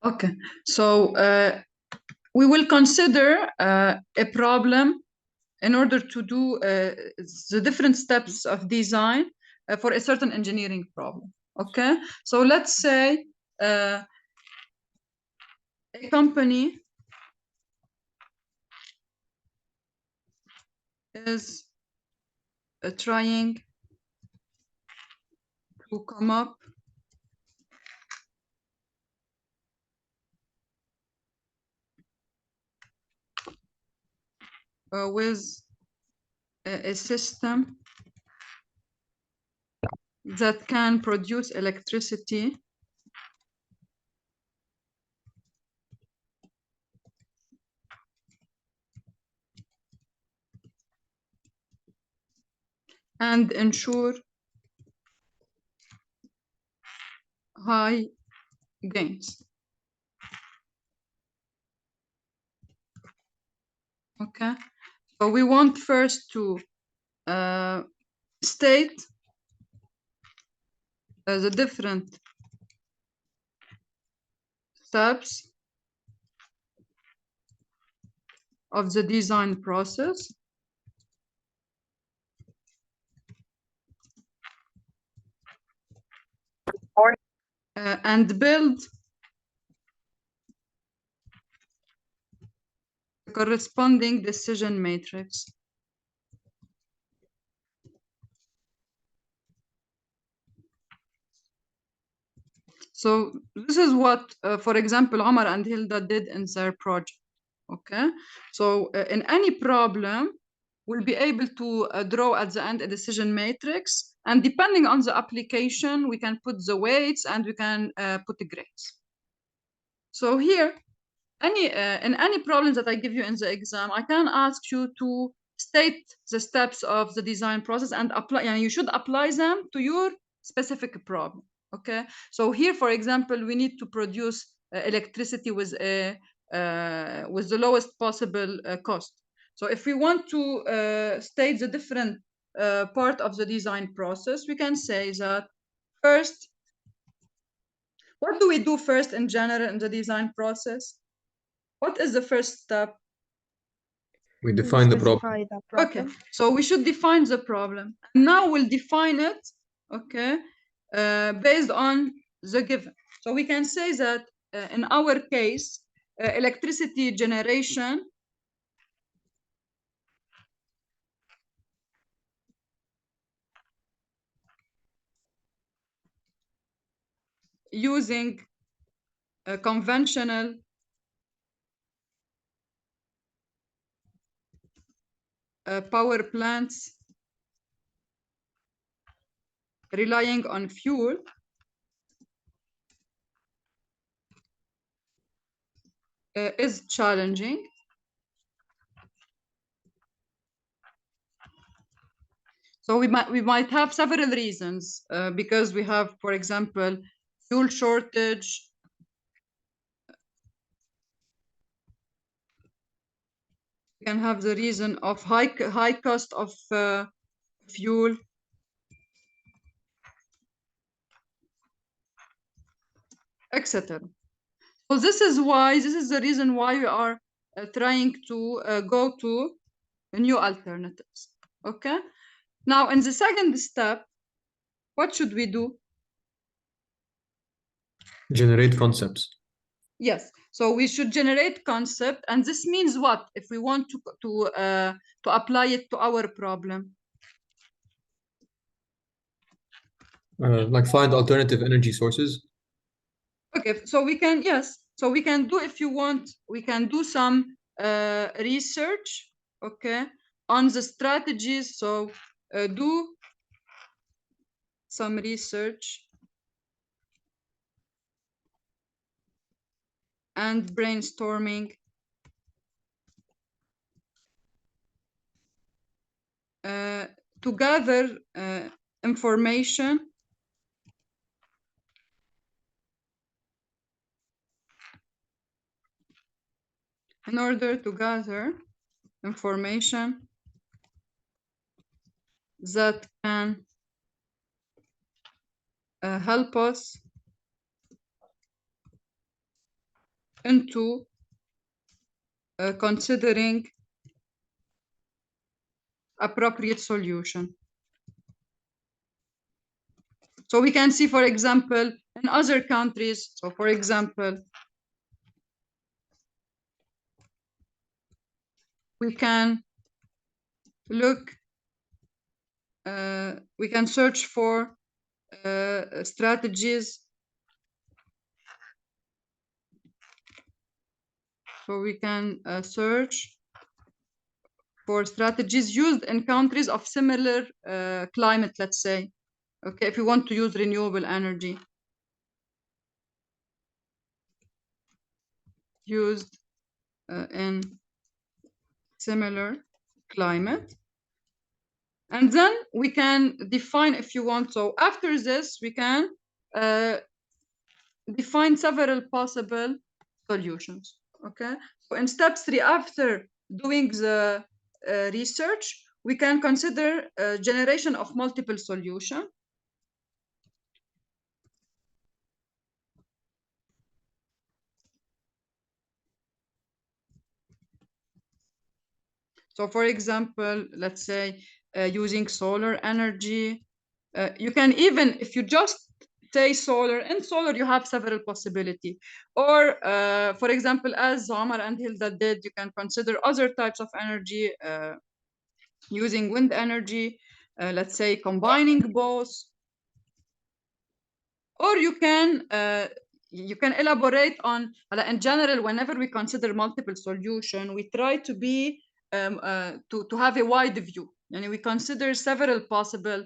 Okay, so we will consider a problem in order to do the different steps of design for a certain engineering problem. Okay, so let's say a company is trying to come up with a system that can produce electricity and ensure high gains. Okay, so we want first to state the different steps of the design process. And build the corresponding decision matrix. So this is what, for example, Omar and Hilda did in their project. Okay, so in any problem, we'll be able to draw at the end a decision matrix, and depending on the application, we can put the weights and we can put the grades. So here, in any problems that I give you in the exam, I can ask you to state the steps of the design process and apply, and you should apply them to your specific problem. Okay, so here, for example, we need to produce electricity with the lowest possible cost. So if we want to state the different part of the design process, we can say that first, what do we do first in general in the design process? What is the first step? We define the problem. Specify the problem. Okay, so we should define the problem. Now we'll define it, okay, based on the given. So we can say that in our case, electricity generation using conventional power plants relying on fuel is challenging. So we might have several reasons because we have, for example, fuel shortage. We can have the reason of high cost of fuel. Etc. So this is the reason why we are trying to go to new alternatives. Okay. Now, in the second step, what should we do? Generate concepts. Yes. So we should generate concept, and this means what? If we want to apply it to our problem. Like find alternative energy sources. Okay, so we can, yes. So we can do, if you want, we can do some research, okay, on the strategies. So do some research and brainstorming to gather information in order to gather information that can help us into considering appropriate solution. So we can see, for example, in other countries, so for example, we can look, we can search for strategies. So we can search for strategies used in countries of similar climate, let's say. Okay, if you want to use renewable energy used in similar climate. And then we can define, if you want, so after this, we can define several possible solutions, okay? So in step 3, after doing the research, we can consider generation of multiple solutions. So for example, let's say using solar energy, you can even, if you just say solar, in solar you have several possibilities. Or for example, as Omar and Hilda did, you can consider other types of energy using wind energy, let's say combining both. Or you can elaborate on, in general, whenever we consider multiple solution, we try to be to have a wide view. And we consider several possible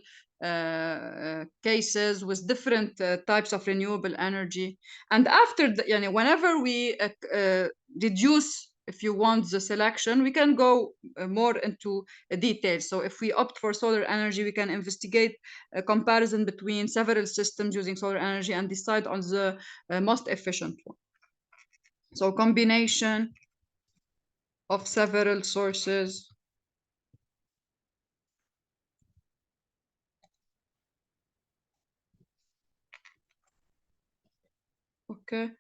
cases with different types of renewable energy. And after the, whenever we reduce, if you want, the selection, we can go more into details. So if we opt for solar energy, we can investigate a comparison between several systems using solar energy and decide on the most efficient one. So combination of several sources. Okay.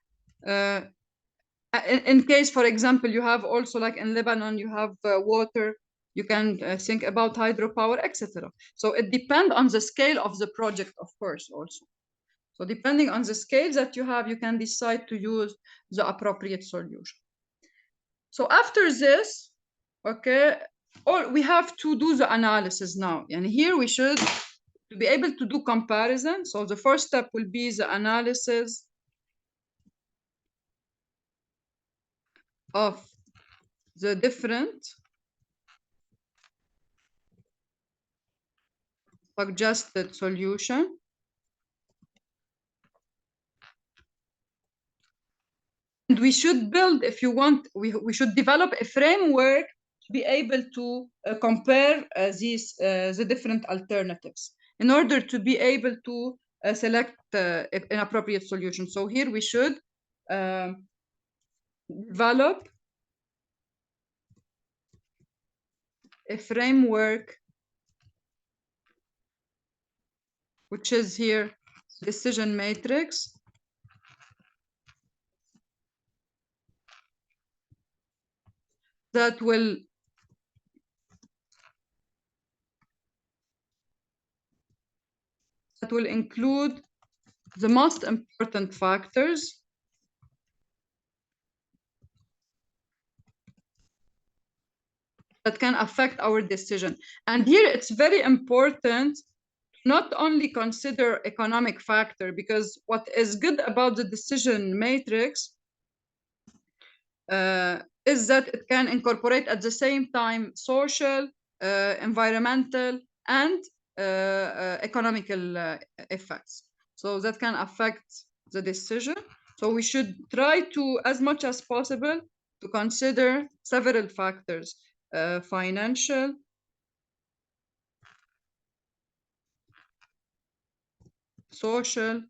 In case, for example, you have also, like in Lebanon, you have water, you can think about hydropower, etc. So it depends on the scale of the project, of course, also. So depending on the scale that you have, you can decide to use the appropriate solution. So after this, okay, we have to do the analysis now. And here we should to be able to do comparison. So the first step will be the analysis of the different suggested solution. And we should build, if you want, we should develop a framework to be able to compare the different alternatives in order to be able to select an appropriate solution. So here we should develop a framework, which is here decision matrix, that will include the most important factors that can affect our decision. And here it's very important not only consider economic factor, because what is good about the decision matrix is that it can incorporate at the same time social, environmental, and economical effects. So that can affect the decision. So we should try to, as much as possible, to consider several factors, financial, social,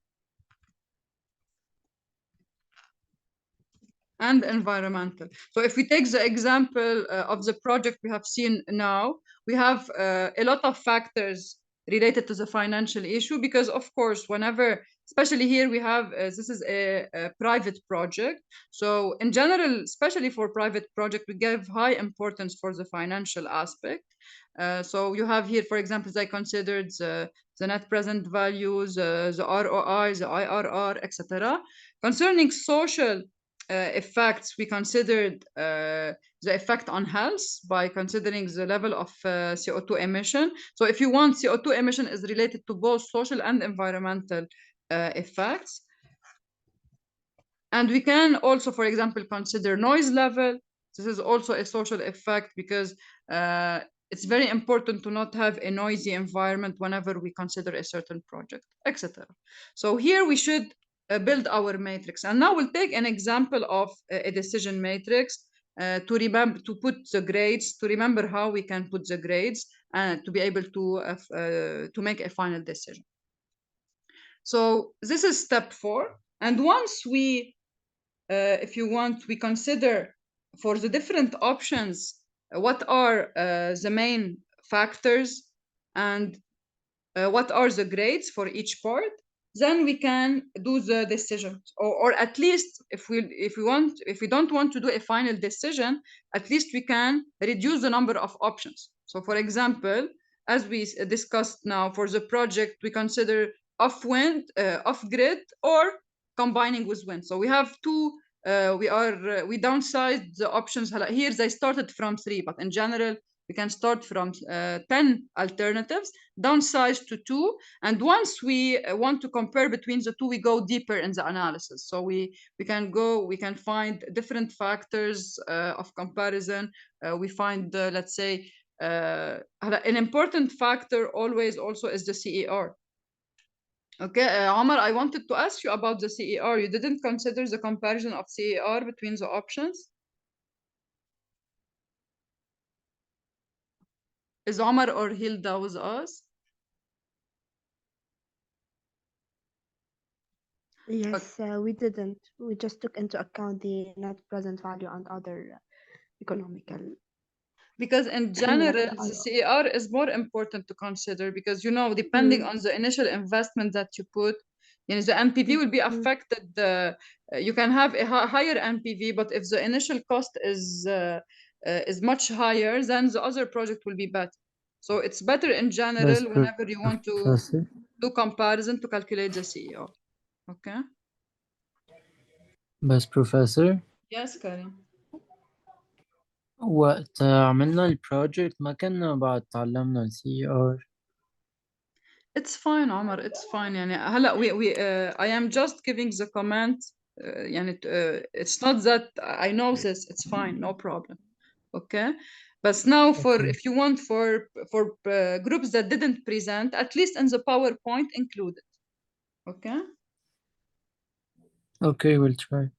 and environmental. So if we take the example of the project we have seen now, we have a lot of factors related to the financial issue, because of course, whenever, especially here we have, this is a private project. So in general, especially for private project, we give high importance for the financial aspect. So you have here, for example, I considered the net present values, the ROI, the IRR, etc. Concerning social effects, we considered the effect on health by considering the level of CO2 emission. So if you want, CO2 emission is related to both social and environmental effects. And we can also, for example, consider noise level. This is also a social effect because it's very important to not have a noisy environment whenever we consider a certain project, etc. So here we should build our matrix. And now we'll take an example of a decision matrix to remember, to put the grades, to remember how we can put the grades and to be able to make a final decision. So this is step 4. And once we if you want, we consider for the different options, what are the main factors and what are the grades for each part, then we can do the decision. Or at least if we don't want to do a final decision, at least we can reduce the number of options. So for example, as we discussed now, for the project, we consider off-wind, off-grid, or combining with wind. So we have two, we downsized the options. Here they started from 3, but in general, we can start from 10 alternatives, downsize to 2. And once we want to compare between the two, we go deeper in the analysis. So we can find different factors of comparison. We find, let's say, an important factor always also is the CER. Okay, Omar, I wanted to ask you about the CER. You didn't consider the comparison of CER between the options? Is Omar or Hilda with us? Yes, we didn't. We just took into account the net present value and other economical. Because in general, the CER is more important to consider because, you know, depending on the initial investment that you put, you know, the NPV will be affected. You can have a higher NPV, but if the initial cost is much higher, then the other project will be better. So it's better in general whenever you want to do comparison to calculate the CER. Okay. بس بروفيسور Yes, Karim. وقت عملنا البروجكت ما كنا بعد تعلمنا السي ار. It's fine, Omar. It's fine. يعني هلا I am just giving the comment. يعني it's not that I know this. It's fine. No problem. Okay. But now if you want for groups that didn't present, at least in the PowerPoint include it. Okay. Okay, we'll try.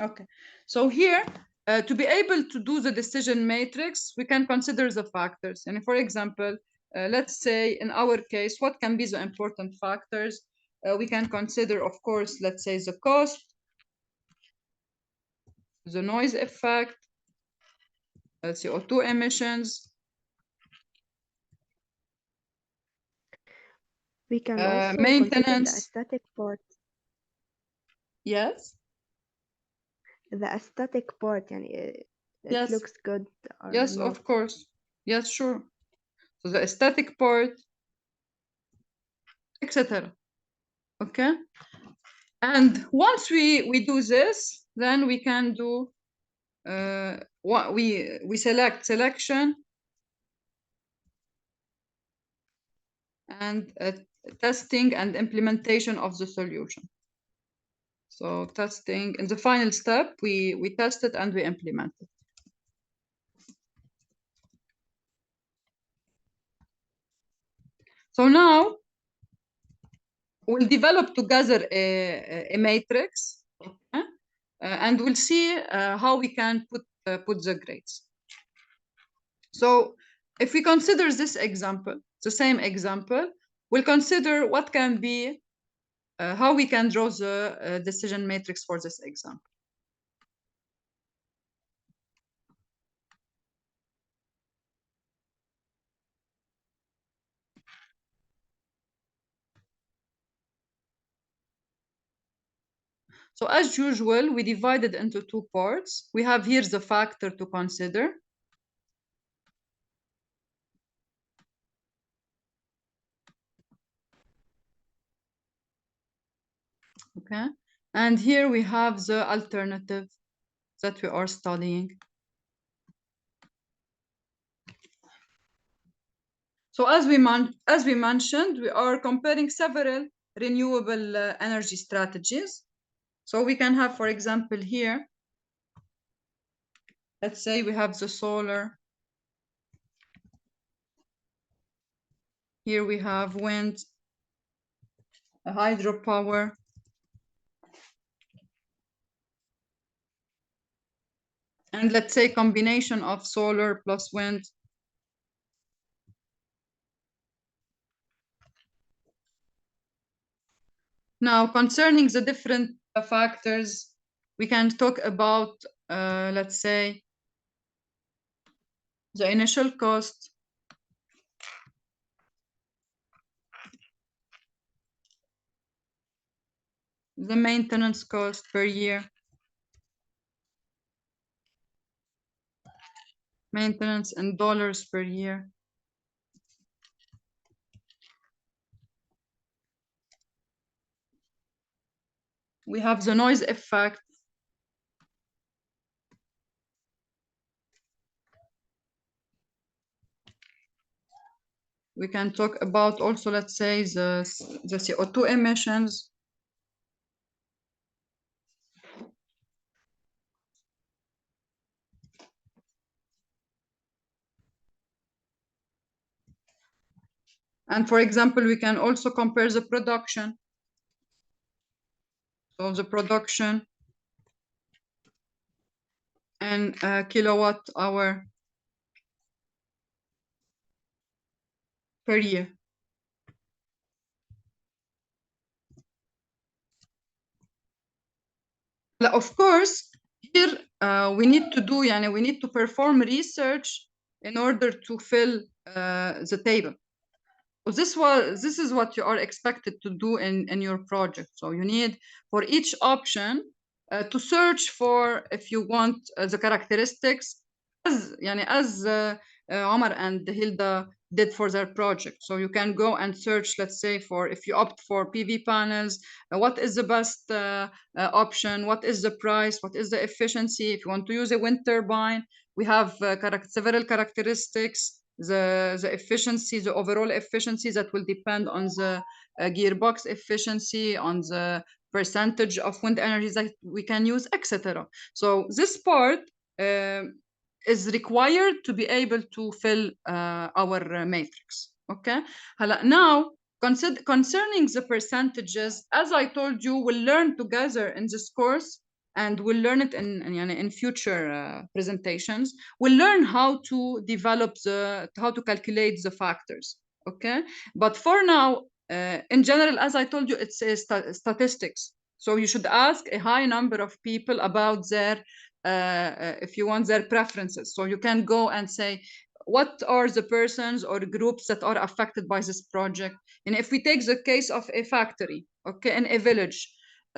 Okay. So here, to be able to do the decision matrix, we can consider the factors. And for example, let's say in our case, what can be the important factors? We can consider, of course, let's say the cost, the noise effect, CO2 emissions. We can also maintenance. consider the aesthetic part. Yes. The aesthetic part, and it yes. looks good. Yes, not. Of course. Yes, sure. So the aesthetic part, etc. Okay. And once we do this, then we can do what we select selection and testing and implementation of the solution. So testing, in the final step, we test it and we implement it. So now we'll develop together a matrix, okay? And we'll see how we can put the grades. So if we consider this example, the same example, we'll consider what can be, how we can draw the decision matrix for this example. So as usual, we divide it into two parts. We have here the factor to consider. Okay, and here we have the alternative that we are studying. So as we mentioned, we are comparing several renewable energy strategies. So we can have, for example, here, let's say we have the solar. Here we have wind, hydropower, and let's say combination of solar plus wind. Now, concerning the different factors, we can talk about, let's say, the initial cost, the maintenance cost per year, maintenance in dollars per year. We have the noise effect. We can talk about also, let's say, the CO2 emissions. And for example, we can also compare the production. So the production and kilowatt hour per year. Of course, here we need to do, we need to perform research in order to fill the table. So this is what you are expected to do in your project. So you need for each option to search for, if you want, the characteristics as Omar and Hilda did for their project. So you can go and search, let's say, for if you opt for PV panels, what is the best option, what is the price, what is the efficiency. If you want to use a wind turbine, we have several characteristics, the efficiency, the overall efficiency that will depend on the gearbox efficiency, on the percentage of wind energy that we can use, etc. So this part is required to be able to fill our matrix. Okay. Now, concerning the percentages, as I told you, we'll learn together in this course, and we'll learn it in future presentations. We'll learn how to develop how to calculate the factors. Okay. But for now, in general, as I told you, it's statistics. So you should ask a high number of people about their if you want, their preferences. So you can go and say, what are the persons or groups that are affected by this project? And if we take the case of a factory, okay, in a village,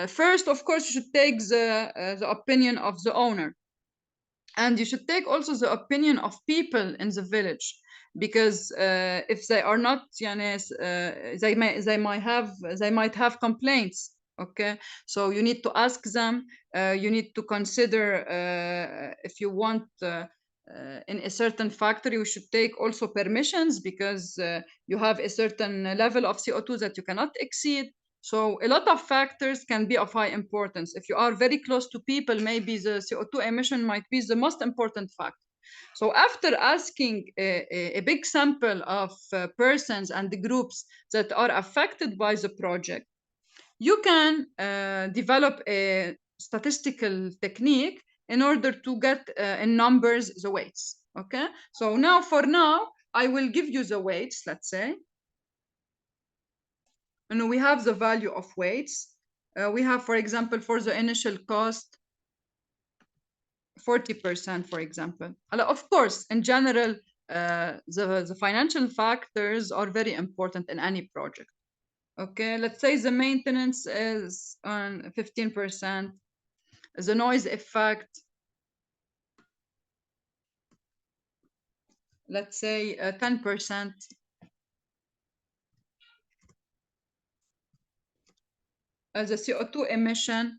first, of course, you should take the opinion of the owner. And you should take also the opinion of people in the village, because if they are not, they might have complaints. Okay, so you need to ask them. You need to consider if you want in a certain factory, we should take also permissions, because you have a certain level of CO2 that you cannot exceed. So a lot of factors can be of high importance. If you are very close to people, maybe the CO2 emission might be the most important factor. So after asking a big sample of persons and the groups that are affected by the project, you can develop a statistical technique in order to get in numbers the weights. Okay, so now I will give you the weights, let's say. And we have the value of weights. We have, for example, for the initial cost, 40%, for example. Of course, in general, the financial factors are very important in any project. Okay, let's say the maintenance is on 15%, the noise effect, let's say 10%. The CO2 emission,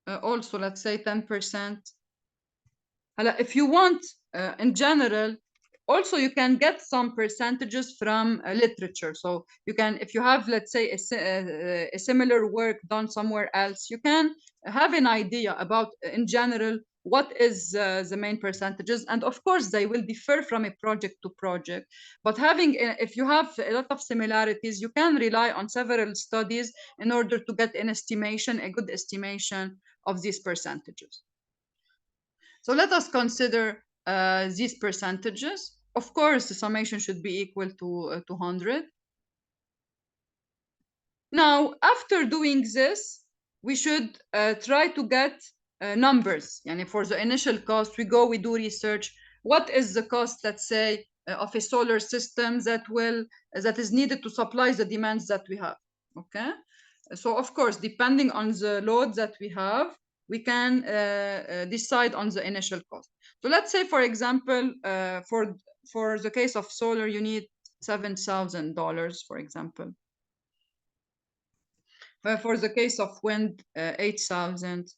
also let's say 10%. If you want, in general, also you can get some percentages from literature. So you can, if you have, let's say, a similar work done somewhere else, you can have an idea about, in general, what is the main percentages. And of course, they will differ from a project to project. But having, if you have a lot of similarities, you can rely on several studies in order to get an estimation, a good estimation of these percentages. So let us consider these percentages. Of course, the summation should be equal to 200. Now, after doing this, we should try to get numbers. And for the initial cost, we do research. What is the cost, let's say, of a solar system that is needed to supply the demands that we have? Okay. So of course, depending on the load that we have, we can decide on the initial cost. So let's say, for example, for the case of solar, you need $7,000, for example. For the case of wind, 8,000.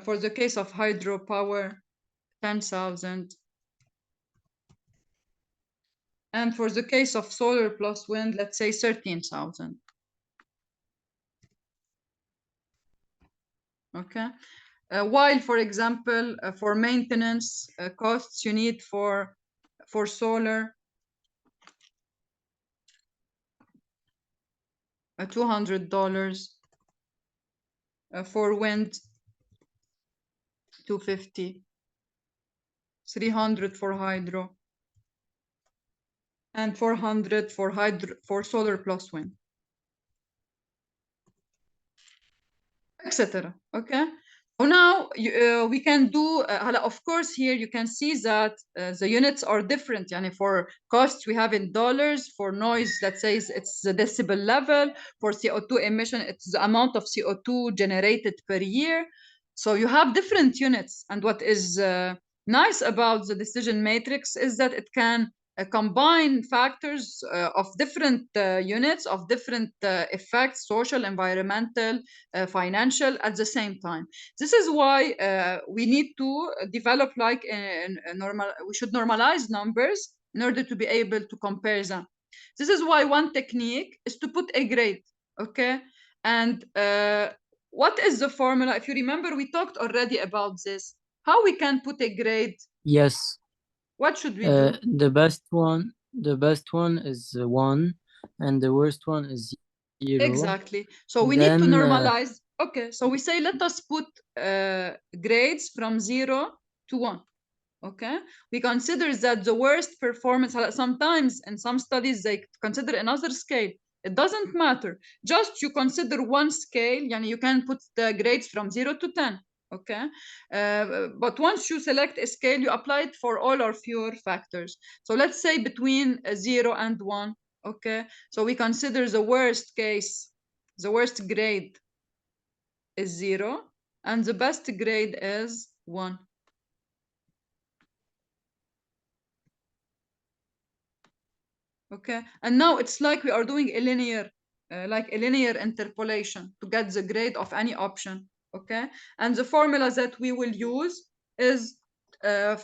For the case of hydropower, 10,000. And for the case of solar plus wind, let's say 13,000. Okay. While, for example, for maintenance costs, you need for solar $200, for wind $250, $300 for hydro, and $400 for solar plus wind, etc. Okay. So now we can do, of course, here you can see that the units are different. Yani for costs, we have in dollars. For noise, let's say it's the decibel level. For CO2 emission, it's the amount of CO2 generated per year. So you have different units. And what is nice about the decision matrix is that it can combine factors of different units, of different effects, social, environmental, financial, at the same time. This is why we need to develop like we should normalize numbers in order to be able to compare them. This is why one technique is to put a grade, okay? And what is the formula? If you remember, we talked already about this. How we can put a grade? Yes. What should we do? The best one is 1, and the worst one is 0. Exactly. So we need to normalize. Okay, so we say let us put grades from 0 to 1. Okay, we consider that the worst performance, sometimes in some studies they consider another scale. It doesn't matter. Just you consider one scale, and you can put the grades from 0 to 10. Okay, but once you select a scale, you apply it for all or fewer factors. So let's say between 0 and 1. Okay, so we consider the worst case, the worst grade is 0, and the best grade is 1. Okay, and now it's like we are doing a linear interpolation to get the grade of any option. Okay, and the formula that we will use is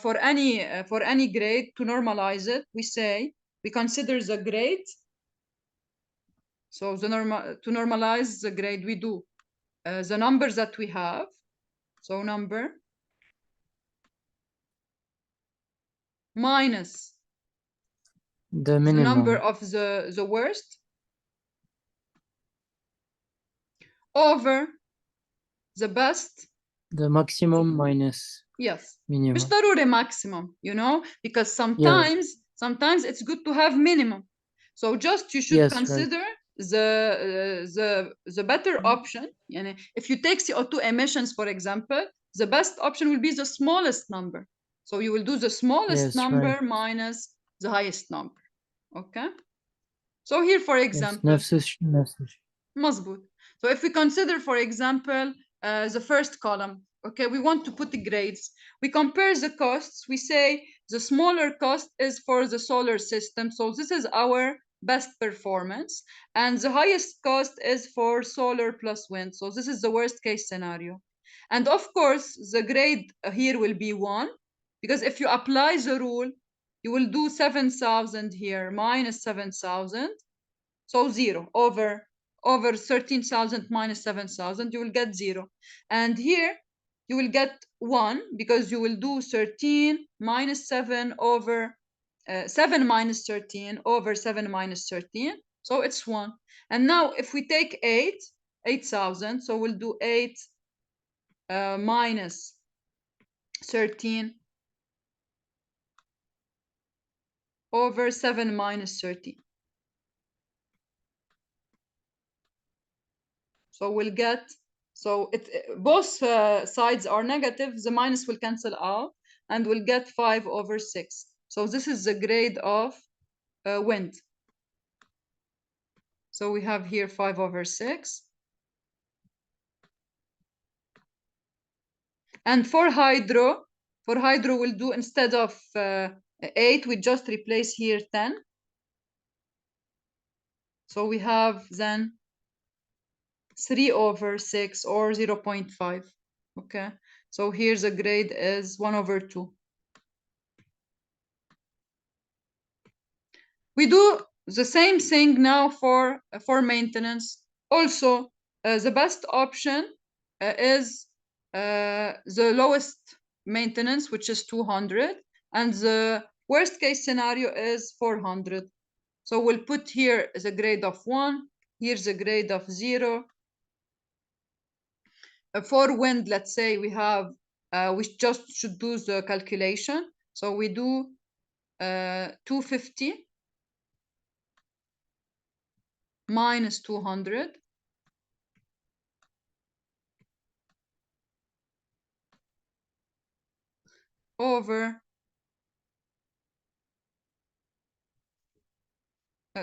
for any grade, to normalize it, we consider the grade. So to normalize the grade, we do the numbers that we have. So number minus the minimum, the number of the worst, over the best, the maximum minus yes, minimum. مش ضروري maximum, because sometimes it's good to have minimum. So just you should consider the better option. If you take CO2 emissions, for example, the best option will be the smallest number. So you will do the smallest number minus the highest number. Okay. So here, for Yes, example, نفس الشيء. مظبوط. So if we consider, for example, the first column, okay, we want to put the grades. We compare the costs. We say the smaller cost is for the solar system. So this is our best performance. And the highest cost is for solar plus wind. So this is the worst case scenario. And of course, the grade here will be 1, because if you apply the rule, you will do 7,000 here minus 7,000. So 0 over 13,000 minus 7,000, you will get 0. And here you will get 1, because you will do 13 minus 7 over 7 minus 13 over 7 minus 13. So it's 1. And now if we take 8,000, so we'll do 8 minus 13 over 7 minus 13. So we'll get, so both sides are negative, the minus will cancel out, and we'll get 5 over 6. So this is the grade of wind. So we have here 5 over 6. And for hydro we'll do, instead of 8, we just replace here 10. So we have then 3 over 6, or 0.5. Okay, so here's the grade is 1 over 2. We do the same thing now for maintenance. Also, the best option is the lowest maintenance, which is 200, and the worst case scenario is 400. So we'll put here the grade of 1, here's the grade of 0. For wind, let's say we have, we just should do the calculation. So we do 250 minus 200 over,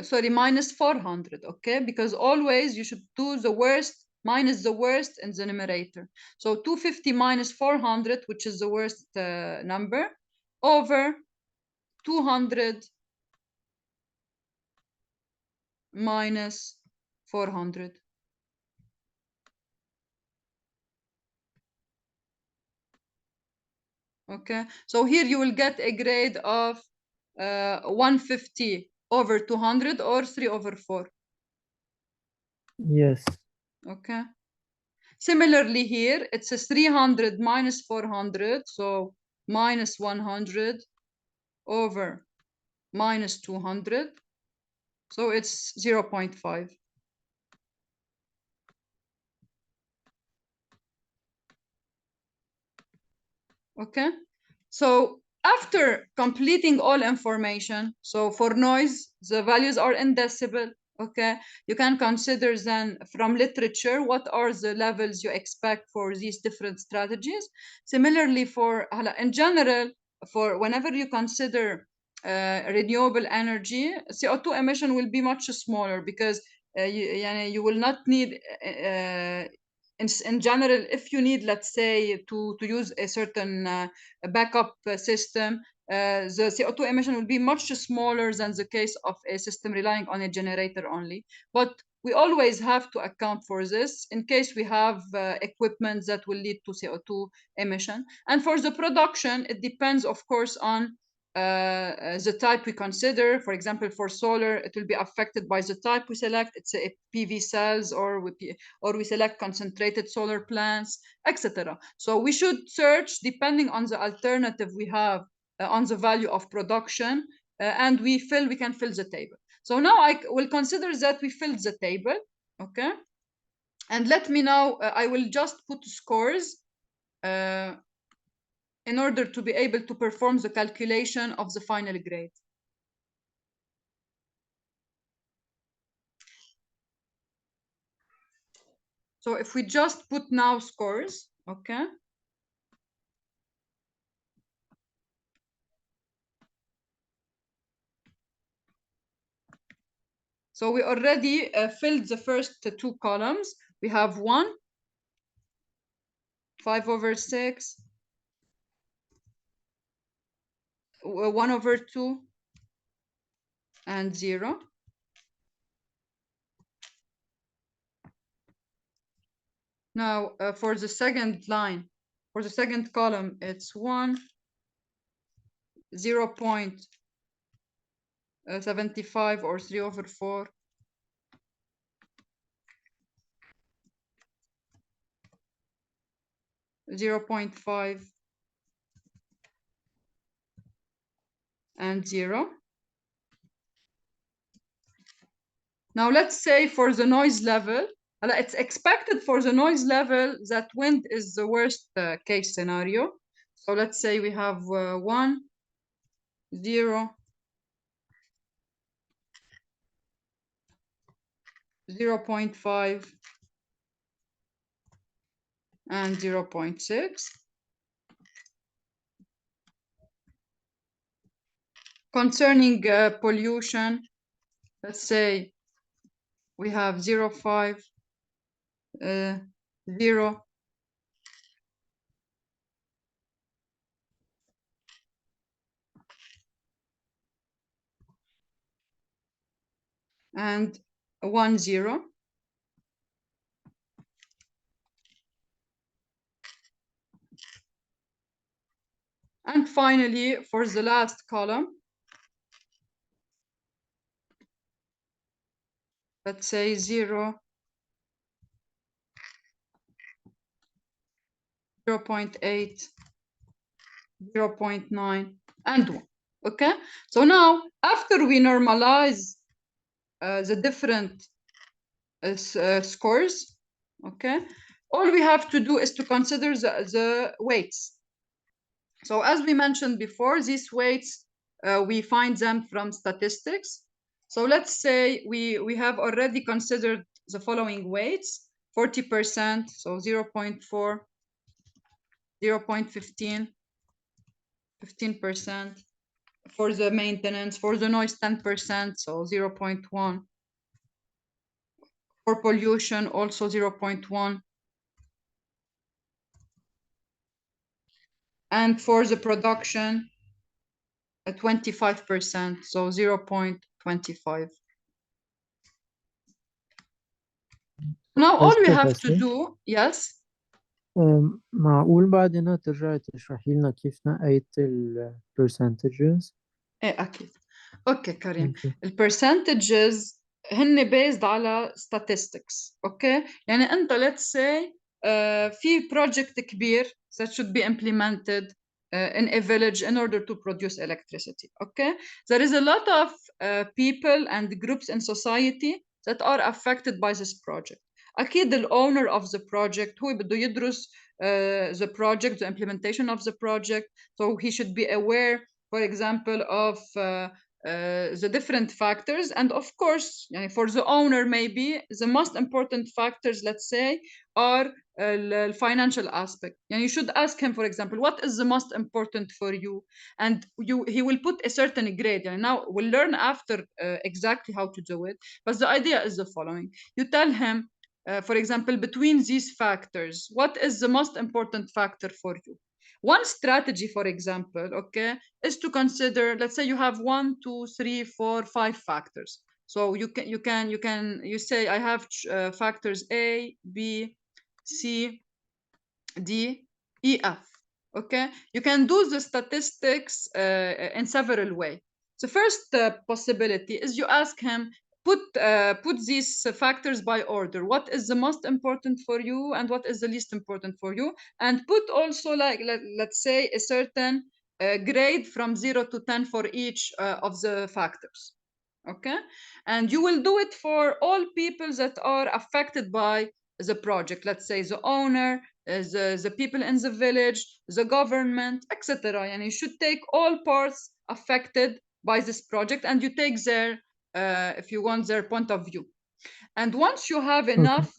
sorry, minus 400, okay? Because always you should do the worst minus the worst in the numerator. So 250 minus 400, which is the worst number, over 200 minus 400. Okay, so here you will get a grade of 150 over 200, or 3 over 4. Yes. Okay. Similarly here, it's a 300 minus 400, so minus 100 over minus 200, so it's 0.5. Okay, so after completing all information, so for noise, the values are in decibel. Okay, you can consider then from literature what are the levels you expect for these different strategies. Similarly, for in general, for whenever you consider renewable energy, CO2 emission will be much smaller, because you will not need in general, if you need, let's say, to use a certain backup system, the CO2 emission will be much smaller than the case of a system relying on a generator only. But we always have to account for this in case we have equipment that will lead to CO2 emission. And for the production, it depends, of course, on the type we consider. For example, for solar, it will be affected by the type we select. It's a PV cells, or we select concentrated solar plants, etc. So we should search depending on the alternative we have on the value of production, and we can fill the table. So now I will consider that we filled the table, okay? And let me now, I will just put scores in order to be able to perform the calculation of the final grade. So if we just put now scores, okay? So we already filled the first two columns. We have 1, 5/6, 1/2, and 0. Now for the second line, for the second column, it's 1, 0.75 or 3/4. 0.5 and 0. Now let's say for the noise level, it's expected for the noise level that wind is the worst case scenario. So let's say we have 1, 0, 0.5, and 0.6. Concerning pollution, let's say we have 0.5, 0, and 1, 0. And finally, for the last column, let's say 0, 0.8, 0.9, and 1. Okay, so now after we normalize the different scores, okay, all we have to do is to consider the weights. So as we mentioned before, these weights, we find them from statistics. So let's say we have already considered the following weights: 40%, so 0.4, 0.15, 15%. For the maintenance, for the noise, 10%, so 0.1. For pollution, also 0.1. And for the production, 25%, so 0.25. Now all we have to do, yes. معقول بعد هنا ترجعي تشرحي لنا كيف نقيت ال percentages؟ ايه اكيد. اوكي كريم. ال percentages هن based على statistics. اوكي يعني انت let's say في project كبير that should be implemented in a village in order to produce electricity. Okay, there is a lot of people and groups in society that are affected by this project. أكيد the owner of the project هو بده يدرس the project, the implementation of the project, so he should be aware, for example, of the different factors. And of course, for the owner, maybe the most important factors, let's say, are the financial aspect. And you should ask him, for example, what is the most important for you? And he will put a certain grade. And now we'll learn after exactly how to do it. But the idea is the following. You tell him, for example, between these factors, what is the most important factor for you? One strategy, for example, okay, is to consider, let's say you have 1, 2, 3, 4, 5 factors. So you say I have factors A, B, C, D, E, F. Okay, you can do the statistics in several ways. The first possibility is you ask him, put these factors by order. What is the most important for you and what is the least important for you? And put also, like, let's say, a certain grade from 0 to 10 for each of the factors. Okay, and you will do it for all people that are affected by the project. Let's say the owner, the people in the village, the government, etc. And you should take all parts affected by this project, and you take their if you want, their point of view. And once you have enough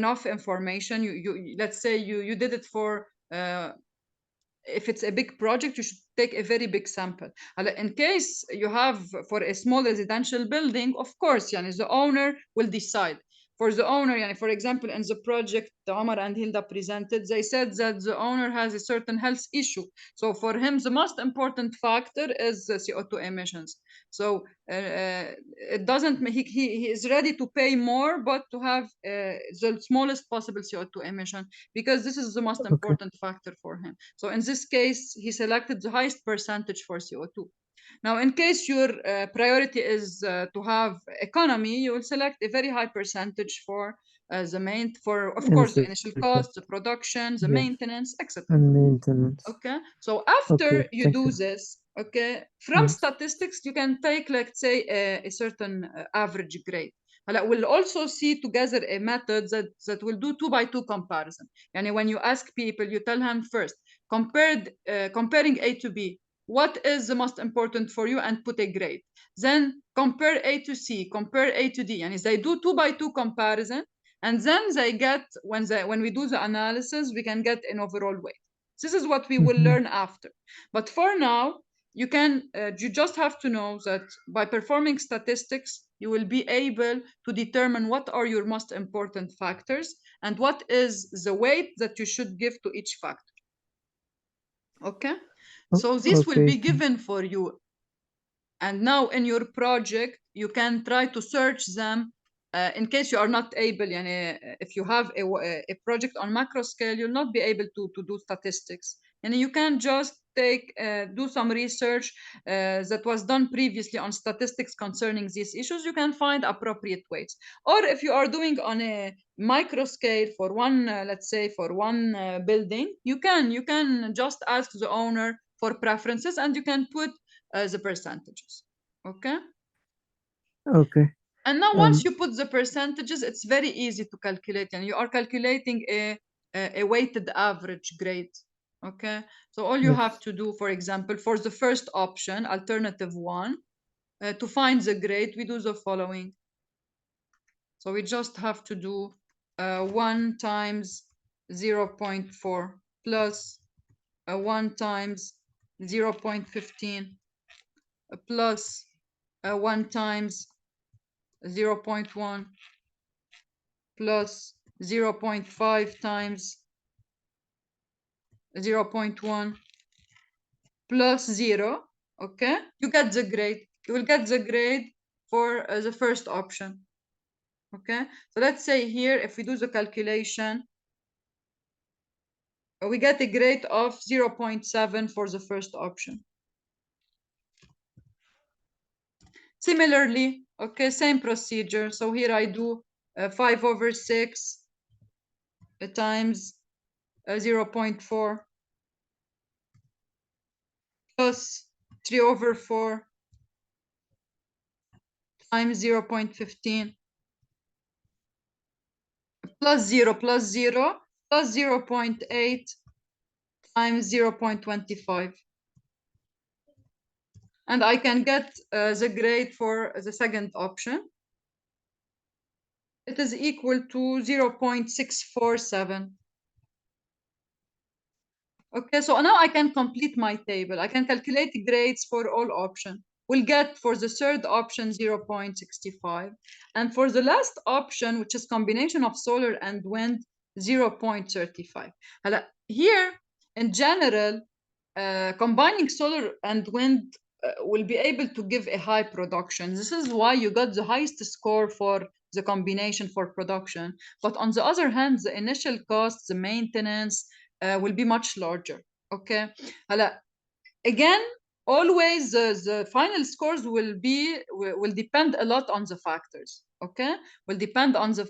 enough information, you let's say you did it for if it's a big project, you should take a very big sample. In case you have for a small residential building, of course, yani, the owner will decide. For the owner, yani, for example, in the project Omar and Hilda presented, they said that the owner has a certain health issue. So for him, the most important factor is CO2 emissions. So it doesn't, he is ready to pay more, but to have the smallest possible CO2 emission, because this is the most important factor for him. So in this case, he selected the highest percentage for CO2. Now, in case your priority is to have economy, you will select a very high percentage for of course, the initial cost, the production, the maintenance, etc. And maintenance. Okay, so after you do you. this, okay, from Yes. statistics, you can take, let's say, a certain average grade. We'll also see together a method that will do 2x2 comparison. And when you ask people, you tell them first, comparing A to B, what is the most important for you, and put a grade. Then compare A to C, compare A to D. And they do 2x2 comparison, and then they get, when we do the analysis, we can get an overall weight. This is what we will learn after. But for now, you just have to know that by performing statistics, you will be able to determine what are your most important factors and what is the weight that you should give to each factor. Okay? So this will be given for you. And now in your project, you can try to search them in case you are not able, if you have a project on macro scale, you'll not be able to do statistics. And you can just do some research that was done previously on statistics concerning these issues. You can find appropriate weights. Or if you are doing on a micro scale for one, let's say for one building, you can just ask the owner for preferences, and you can put the percentages. Okay. And now once you put the percentages, it's very easy to calculate, and you are calculating a weighted average grade. Okay, so all you have to do, for example, for the first option, alternative 1, to find the grade, we do the following. So we just have to do 1 times 0.4 plus 1 times 0.15 plus 1 times 0.1 plus 0.5 times 0.1 plus 0. Okay, you get the grade. You will get the grade for the first option. Okay, so let's say here, if we do the calculation, we get a grade of 0.7 for the first option. Similarly, okay, same procedure. So here I do 5/6 times 0.4 plus 3/4 times 0.15 plus 0 plus 0 plus 0.8 times 0.25. And I can get the grade for the second option. It is equal to 0.647. Okay, so now I can complete my table. I can calculate grades for all options. We'll get for the third option 0.65. And for the last option, which is combination of solar and wind, 0.35. Here, in general, combining solar and wind will be able to give a high production. This is why you got the highest score for the combination for production. But on the other hand, the initial cost, the maintenance, will be much larger. Okay. Again, always the final scores will depend a lot on the factors. Okay, will depend on the